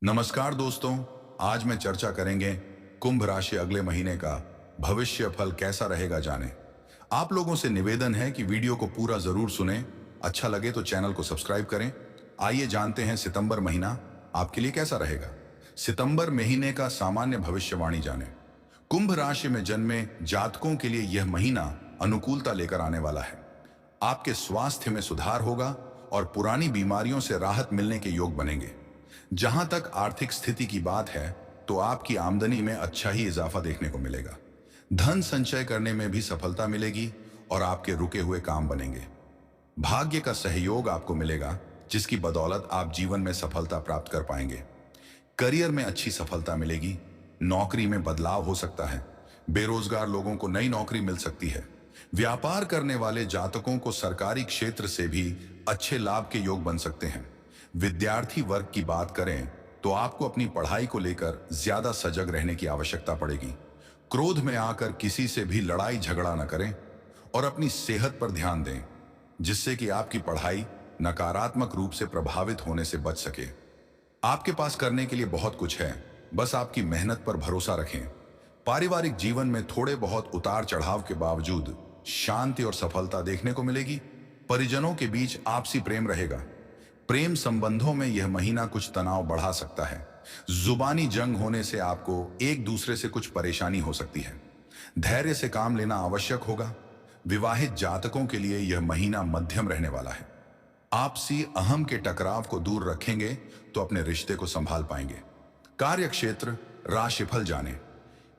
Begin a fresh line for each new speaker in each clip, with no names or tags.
नमस्कार दोस्तों। आज मैं चर्चा करेंगे कुंभ राशि अगले महीने का भविष्य फल कैसा रहेगा जाने। आप लोगों से निवेदन है कि वीडियो को पूरा जरूर सुनें। अच्छा लगे तो चैनल को सब्सक्राइब करें। आइए जानते हैं सितंबर महीना आपके लिए कैसा रहेगा। सितंबर महीने का सामान्य भविष्यवाणी जाने। कुंभ राशि में जन्मे जातकों के लिए यह महीना अनुकूलता लेकर आने वाला है। आपके स्वास्थ्य में सुधार होगा और पुरानी बीमारियों से राहत मिलने के योग बनेंगे। जहां तक आर्थिक स्थिति की बात है तो आपकी आमदनी में अच्छा ही इजाफा देखने को मिलेगा। धन संचय करने में भी सफलता मिलेगी और आपके रुके हुए काम बनेंगे। भाग्य का सहयोग आपको मिलेगा जिसकी बदौलत आप जीवन में सफलता प्राप्त कर पाएंगे। करियर में अच्छी सफलता मिलेगी। नौकरी में बदलाव हो सकता है। बेरोजगार लोगों को नई नौकरी मिल सकती है। व्यापार करने वाले जातकों को सरकारी क्षेत्र से भी अच्छे लाभ के योग बन सकते हैं। विद्यार्थी वर्ग की बात करें तो आपको अपनी पढ़ाई को लेकर ज्यादा सजग रहने की आवश्यकता पड़ेगी। क्रोध में आकर किसी से भी लड़ाई झगड़ा न करें और अपनी सेहत पर ध्यान दें, जिससे कि आपकी पढ़ाई नकारात्मक रूप से प्रभावित होने से बच सके। आपके पास करने के लिए बहुत कुछ है, बस आपकी मेहनत पर भरोसा रखें। पारिवारिक जीवन में थोड़े बहुत उतार चढ़ाव के बावजूद शांति और सफलता देखने को मिलेगी। परिजनों के बीच आपसी प्रेम रहेगा। प्रेम संबंधों में यह महीना कुछ तनाव बढ़ा सकता है। जुबानी जंग होने से आपको एक दूसरे से कुछ परेशानी हो सकती है। धैर्य से काम लेना आवश्यक होगा। विवाहित जातकों के लिए यह महीना मध्यम रहने वाला है। आपसी अहम के टकराव को दूर रखेंगे तो अपने रिश्ते को संभाल पाएंगे। कार्य क्षेत्र राशिफल जाने।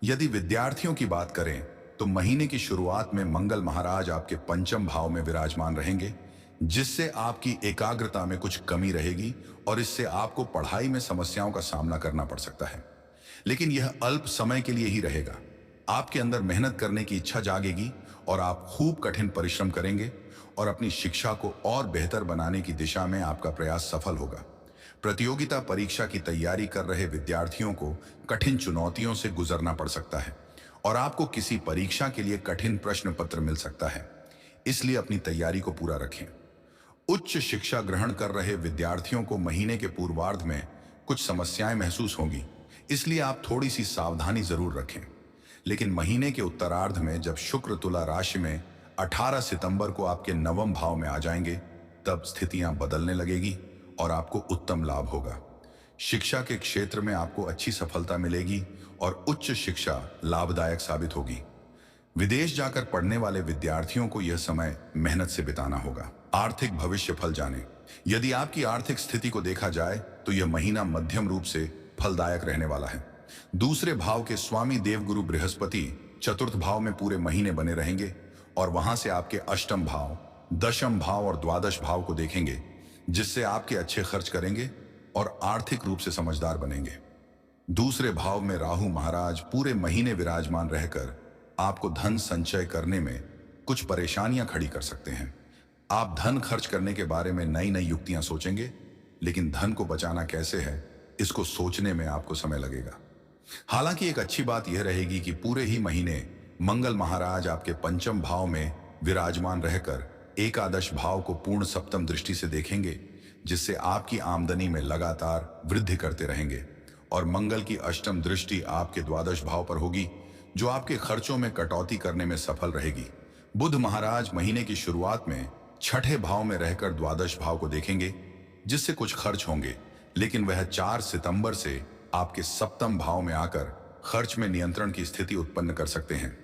यदि विद्यार्थियों की बात करें तो महीने की शुरुआत में मंगल महाराज आपके पंचम भाव में विराजमान रहेंगे, जिससे आपकी एकाग्रता में कुछ कमी रहेगी और इससे आपको पढ़ाई में समस्याओं का सामना करना पड़ सकता है। लेकिन यह अल्प समय के लिए ही रहेगा। आपके अंदर मेहनत करने की इच्छा जागेगी और आप खूब कठिन परिश्रम करेंगे और अपनी शिक्षा को और बेहतर बनाने की दिशा में आपका प्रयास सफल होगा। प्रतियोगिता परीक्षा की तैयारी कर रहे विद्यार्थियों को कठिन चुनौतियों से गुजरना पड़ सकता है और आपको किसी परीक्षा के लिए कठिन प्रश्न पत्र मिल सकता है, इसलिए अपनी तैयारी को पूरा रखें। उच्च शिक्षा ग्रहण कर रहे विद्यार्थियों को महीने के पूर्वार्ध में कुछ समस्याएं महसूस होंगी, इसलिए आप थोड़ी सी सावधानी जरूर रखें। लेकिन महीने के उत्तरार्ध में जब शुक्र तुला राशि में 18 सितंबर को आपके नवम भाव में आ जाएंगे, तब स्थितियां बदलने लगेगी और आपको उत्तम लाभ होगा। शिक्षा के क्षेत्र में आपको अच्छी सफलता मिलेगी और उच्च शिक्षा लाभदायक साबित होगी। विदेश जाकर पढ़ने वाले विद्यार्थियों को यह समय मेहनत से बिताना होगा। आर्थिक भविष्य फल जाने। यदि आपकी आर्थिक स्थिति को देखा जाए तो यह महीना मध्यम रूप से फलदायक रहने वाला है। दूसरे भाव के स्वामी देवगुरु बृहस्पति चतुर्थ भाव में पूरे महीने बने रहेंगे और वहां से आपके अष्टम भाव, दशम भाव और द्वादश भाव को देखेंगे, जिससे आपके अच्छे खर्च करेंगे और आर्थिक रूप से समझदार बनेंगे। दूसरे भाव में राहु महाराज पूरे महीने विराजमान रहकर आपको धन संचय करने में कुछ परेशानियां खड़ी कर सकते हैं। आप धन खर्च करने के बारे में नई नई युक्तियां सोचेंगे, लेकिन धन को बचाना कैसे है, इसको सोचने में आपको समय लगेगा। हालांकि एक अच्छी बात यह रहेगी कि पूरे ही महीने मंगल महाराज आपके पंचम भाव में विराजमान रहकर एकादश भाव को पूर्ण सप्तम दृष्टि से देखेंगे, जिससे आपकी आमदनी में लगातार वृद्धि करते रहेंगे। और मंगल की अष्टम दृष्टि आपके द्वादश भाव पर होगी, जो आपके खर्चों में कटौती करने में सफल रहेगी। बुध महाराज महीने की शुरुआत में छठे भाव में रहकर द्वादश भाव को देखेंगे, जिससे कुछ खर्च होंगे, लेकिन वह 4 सितंबर से आपके सप्तम भाव में आकर खर्च में नियंत्रण की स्थिति उत्पन्न कर सकते हैं।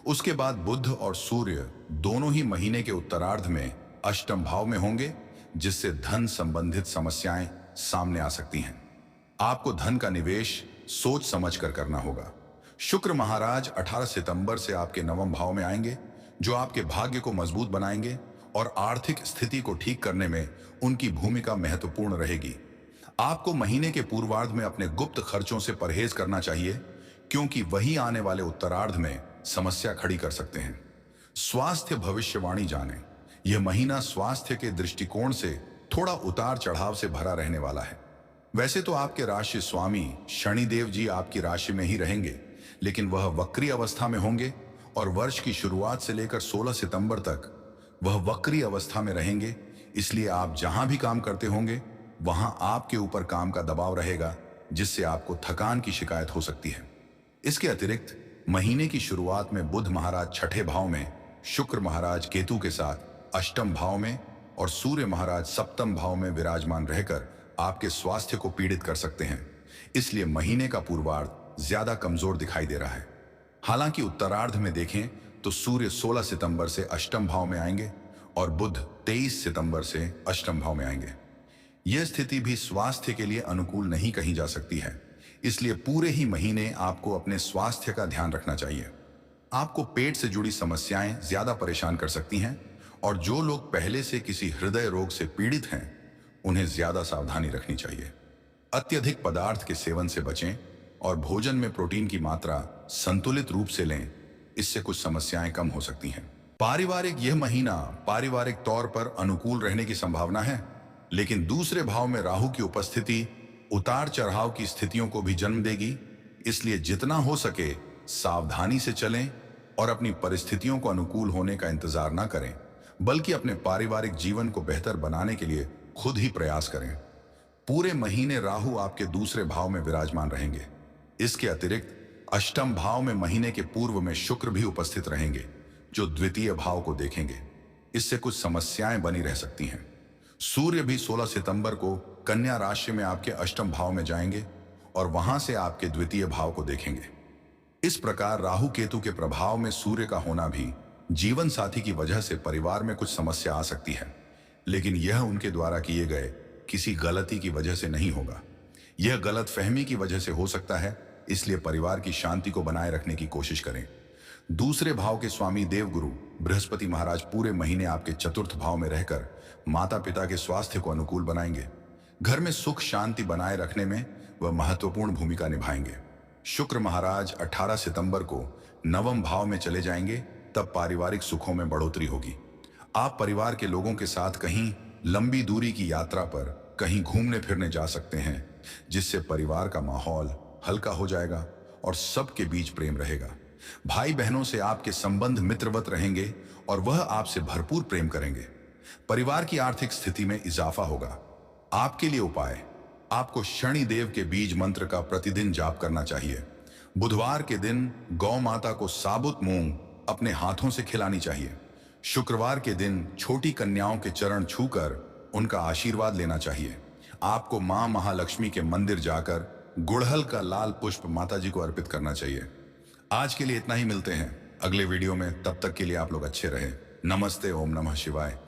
उसके बाद बुध और सूर्य दोनों ही महीने के उत्तरार्ध में अष्टम भाव में होंगे, जिससे धन संबंधित समस्याएं सामने आ सकती हैं। आपको धन का निवेश सोच समझकर करना होगा। शुक्र महाराज 18 सितंबर से आपके नवम भाव में आएंगे, जो आपके भाग्य को मजबूत बनाएंगे और आर्थिक स्थिति को ठीक करने में उनकी भूमिका महत्वपूर्ण रहेगी। आपको महीने के पूर्वार्ध में अपने गुप्त खर्चों से परहेज करना चाहिए, क्योंकि वही आने वाले उत्तरार्ध में समस्या खड़ी कर सकते हैं। स्वास्थ्य भविष्यवाणी जाने। यह महीना स्वास्थ्य के दृष्टिकोण से थोड़ा उतार चढ़ाव से भरा रहने वाला है। वैसे तो आपके राशि स्वामी शनिदेव जी आपकी राशि में ही रहेंगे, लेकिन वह वक्री अवस्था में होंगे और वर्ष की शुरुआत से लेकर 16 सितंबर तक वह वक्री अवस्था में रहेंगे। इसलिए आप जहां भी काम करते होंगे वहां आपके ऊपर काम का दबाव रहेगा, जिससे आपको थकान की शिकायत हो सकती है। इसके अतिरिक्त महीने की शुरुआत में बुध महाराज छठे भाव में, शुक्र महाराज केतु के साथ अष्टम भाव में और सूर्य महाराज सप्तम भाव में विराजमान रहकर आपके स्वास्थ्य को पीड़ित कर सकते हैं। इसलिए महीने का पूर्वार्ध ज्यादा कमजोर दिखाई दे रहा है। हालांकि उत्तरार्ध में देखें तो सूर्य 16 सितंबर से अष्टम भाव में आएंगे और बुध 23 सितंबर से अष्टम भाव में आएंगे। यह स्थिति भी स्वास्थ्य के लिए अनुकूल नहीं कही जा सकती है। इसलिए पूरे ही महीने आपको अपने स्वास्थ्य का ध्यान रखना चाहिए। आपको पेट से जुड़ी समस्याएं ज्यादा परेशान कर सकती हैं और जो लोग पहले से किसी हृदय रोग से पीड़ित हैं उन्हें ज्यादा सावधानी रखनी चाहिए। अत्यधिक पदार्थ के सेवन से बचें और भोजन में प्रोटीन की मात्रा संतुलित रूप से लें। इससे कुछ समस्याएं कम हो सकती हैं। यह महीना पारिवारिक तौर पर अनुकूल रहने की संभावना है, लेकिन दूसरे भाव में राहु की उपस्थिति उतार चढ़ाव की स्थितियों को भी जन्म देगी। इसलिए जितना हो सके सावधानी से चलें और अपनी परिस्थितियों को अनुकूल होने का इंतजार न करें, बल्कि अपने पारिवारिक जीवन को बेहतर बनाने के लिए खुद ही प्रयास करें। पूरे महीने राहु आपके दूसरे भाव में विराजमान रहेंगे। इसके अतिरिक्त अष्टम भाव में महीने के पूर्व में शुक्र भी उपस्थित रहेंगे, जो द्वितीय भाव को देखेंगे। इससे कुछ समस्याएं बनी रह सकती हैं। सूर्य भी 16 सितंबर को कन्या राशि में आपके अष्टम भाव में जाएंगे और वहां से आपके द्वितीय भाव को देखेंगे। इस प्रकार राहु केतु के प्रभाव में सूर्य का होना भी जीवन साथी की वजह से परिवार में कुछ समस्या आ सकती है, लेकिन यह उनके द्वारा किए गए किसी गलती की वजह से नहीं होगा। यह गलतफहमी की वजह से हो सकता है। इसलिए परिवार की शांति को बनाए रखने की कोशिश करें। दूसरे भाव के स्वामी देवगुरु बृहस्पति महाराज पूरे महीने आपके चतुर्थ भाव में रहकर माता पिता के स्वास्थ्य को अनुकूल बनाएंगे। घर में सुख शांति बनाए रखने में वह महत्वपूर्ण भूमिका निभाएंगे। शुक्र महाराज 18 सितंबर को नवम भाव में चले जाएंगे, तब पारिवारिक सुखों में बढ़ोतरी होगी। आप परिवार के लोगों के साथ कहीं लंबी दूरी की यात्रा पर कहीं घूमने फिरने जा सकते हैं, जिससे परिवार का माहौल हल्का हो जाएगा और सबके बीच प्रेम रहेगा। भाई बहनों से आपके संबंध मित्रवत रहेंगे और वह आपसे भरपूर प्रेम करेंगे। परिवार की आर्थिक स्थिति में इजाफा होगा। आपके लिए उपाय: आपको शनि देव के बीज मंत्र का प्रतिदिन जाप करना चाहिए। बुधवार के दिन गौ माता को साबुत मूंग अपने हाथों से खिलानी चाहिए। शुक्रवार के दिन छोटी कन्याओं के चरण छूकर उनका आशीर्वाद लेना चाहिए। आपको मां महालक्ष्मी के मंदिर जाकर गुड़हल का लाल पुष्प माता जी को अर्पित करना चाहिए। आज के लिए इतना ही। मिलते हैं अगले वीडियो में। तब तक के लिए आप लोग अच्छे रहें। नमस्ते। ओम नमः शिवाय।